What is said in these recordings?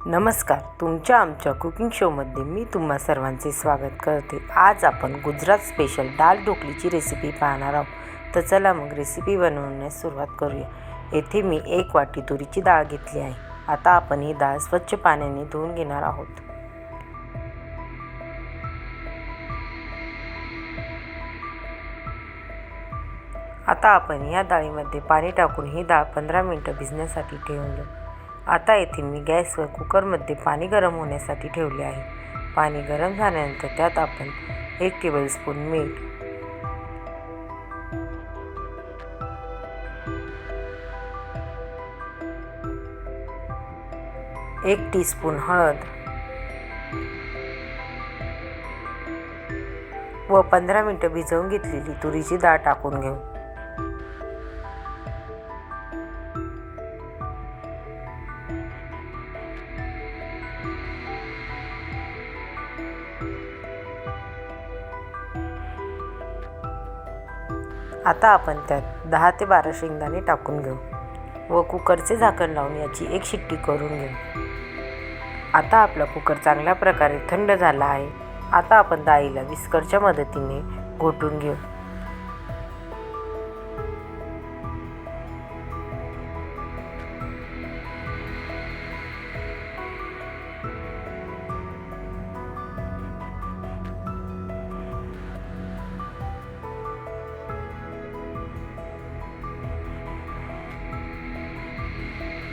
नमस्कार. तुमच्या आमच्या कुकिंग शोमध्ये मी तुम्हा सर्वांचे स्वागत करते. आज आपण गुजरात स्पेशल दाल ढोकलीची रेसिपी पाहणार आहोत. तर चला मग रेसिपी बनवण्यास सुरुवात करूया. येथे मी 1 वाटी तुरीची डाळ घेतली आहे. आता आपण ही डाळ स्वच्छ पाण्याने धुवून घेणार आहोत. आता आपण या डाळीमध्ये पाणी टाकून ही डाळ 15 मिनिटं भिजण्यासाठी ठेवून देऊ. आता येथे मी गॅसवर कुकरमध्ये पाणी गरम होण्यासाठी ठेवले आहे. पाणी गरम झाल्यानंतर त्यात आपण 1 टेबलस्पून मीठ, 1 टीस्पून हळद व 15 मिनिटं भिजवून घेतलेली तुरीची डाळ टाकून घेऊ. आता आपण त्यात 10 ते 12 शेंगदाणे टाकून घेऊ व कुकरचे झाकण लावून याची 1 शिट्टी करून घेऊ. आता आपला कुकर चांगल्या प्रकारे थंड झाला आहे. आता आपण डाळीला विस्करच्या मदतीने घोटून घेऊ.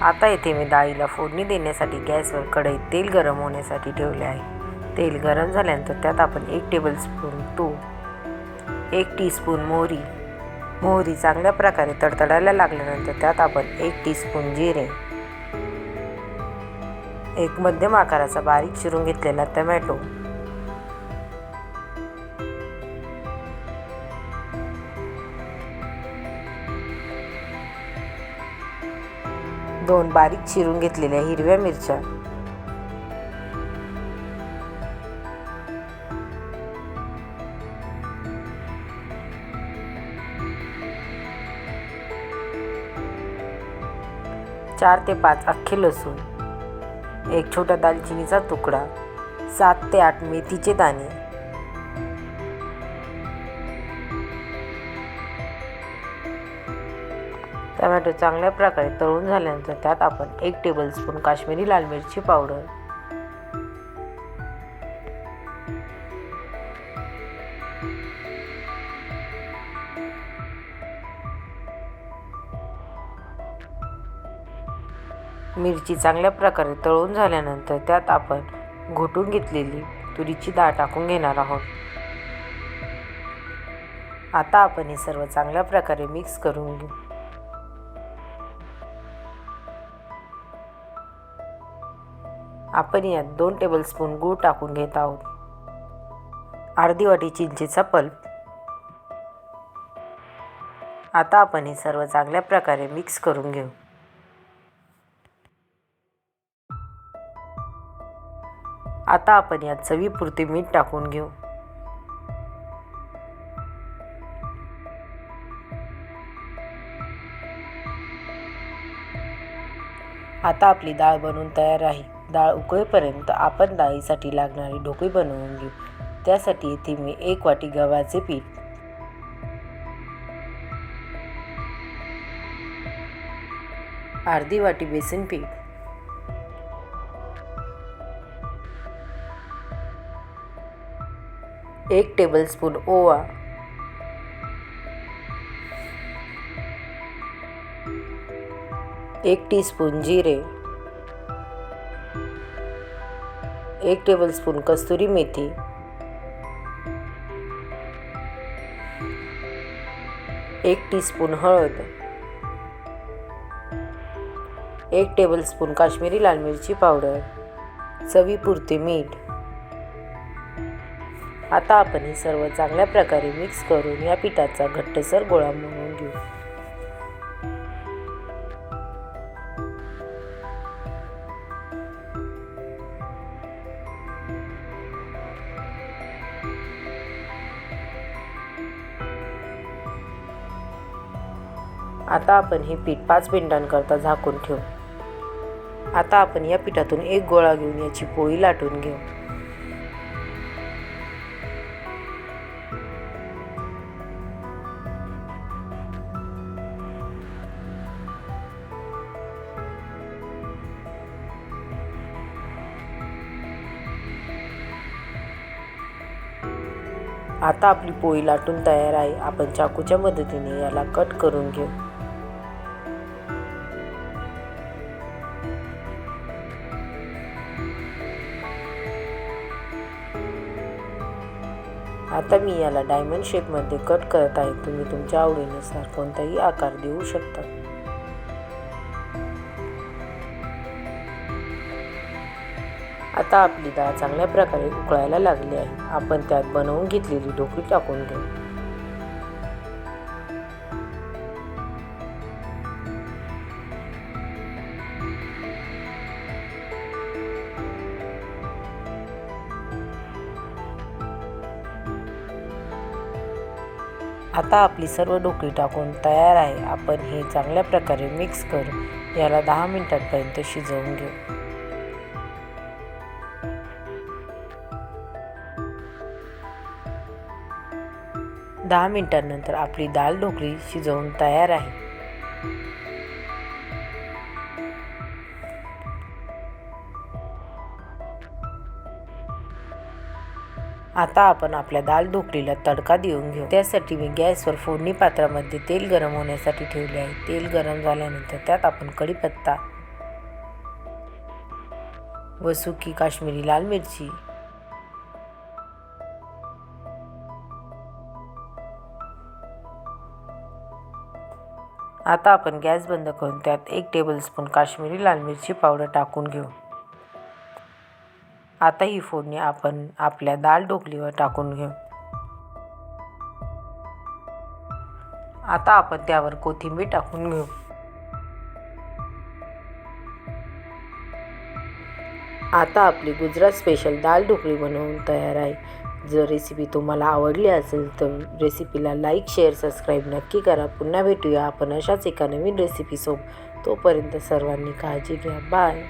आता येथे मी डाळीला फोडणी देण्यासाठी गॅसवर कढईत तेल गरम होण्यासाठी ठेवले आहे. तेल गरम झाल्यानंतर त्यात आपण 1 टेबलस्पून तूप, 1 टीस्पून मोहरी चांगल्या प्रकारे तडतडायला लागल्यानंतर त्यात आपण 1 टीस्पून जिरे, 1 मध्यम आकाराचा बारीक चिरून घेतलेला टोमॅटो, 2 बारीक चिरून घेतलेल्या हिरव्या मिरच्या, 4 ते 5 अख्खे लसूण, 1 छोटा दालचिनीचा तुकडा, 7 ते 8 मेथीचे दाणे, टोमॅटो चांगल्या प्रकारे तळून झाल्यानंतर त्यात आपण 1 टेबलस्पून काश्मीरी लाल मिरची पावडर, मिरची चांगल्या प्रकारे तळून झाल्यानंतर त्यात आपण घोटून घेतलेली तुरीची डाळ टाकून घेणार आहोत. आता आपण हे सर्व चांगल्या प्रकारे मिक्स करून घेऊ. आपण यात 2 टेबलस्पून गूळ टाकून घेत आहोत. अर्धी वाटी चिंचेचा पल्प. आता आपण हे सर्व चांगल्या प्रकारे मिक्स करून घेऊ. आता आपण यात चवीपुरते मीठ टाकून घेऊ. आता आपली डाळ बनवून तयार आहे. डाळ उकळेपर्यंत आपण डाळीसाठी लागणारी ढोकळी बनवून घेऊ. त्यासाठी इथे मी 1 वाटी गव्हाचे पीठ, 1/2 वाटी बेसन पीठ, 1 टेबलस्पून ओवा, 1 टीस्पून जिरे, 1 टेबलस्पून कस्तुरी मेथी, 1 टीस्पून हळद, 1 टेबलस्पून काश्मीरी लाल मिरची पावडर, चवीपुरते मीठ. आता आपण हे सर्व चांगल्या प्रकारे मिक्स करून या पिठाचा घट्टसर गोळा बनवून घेऊ. आता आपण हे पीठ 5 मिनिटांकरता झाकून ठेवू. आता आपण या पिठातून एक गोळा घेऊन याची पोळी लाटून घेऊ. आता आपली पोळी लाटून तयार आहे. आपण चाकूच्या मदतीने याला कट करून घेऊ. आता मी याला डायमंड शेपमध्ये कट करत आहे. तुम्ही तुमच्या आवडीनुसार कोणताही आकार देऊ शकता. आता आपली डाळ चांगल्या प्रकारे उकळायला लागली आहे. आपण त्यात बनवून घेतलेली ढोकळी टाकून घेऊ. आता आपली सर्व ढोकळी टाकून तयार आहे. आपण हे चांगल्या प्रकारे मिक्स करून याला 10 मिनिटांपर्यंत शिजवून घेऊ. 10 मिनिटांनंतर आपली दाल ढोकळी शिजवून तयार आहे. आता आपण आपल्या दाल ढोकळीला तडका देऊन घेऊ. त्यासाठी मी गॅसवर फोडणी पात्रामध्ये तेल गरम होण्यासाठी ठेवले आहे. तेल गरम झाल्यानंतर त्यात आपण कढीपत्ता व सुकी काश्मीरी लाल मिरची, आता आपण गॅस बंद करून त्यात 1 टेबलस्पून काश्मीरी लाल मिरची पावडर टाकून घेऊ. आता ही फोडणी आपण आपल्या दाल ढोकलीवर टाकून घेऊ. आता आपण त्यावर कोथिंबीर टाकून घेऊ. आता आपली गुजरात स्पेशल दाल ढोकळी बनवून तयार आहे. जर रेसिपी तुम्हाला आवडली असेल तर रेसिपीला लाईक, शेअर, सबस्क्राईब नक्की करा. पुन्हा भेटूया आपण अशाच एका नवीन रेसिपीसोबत. तोपर्यंत सर्वांनी काळजी घ्या. बाय.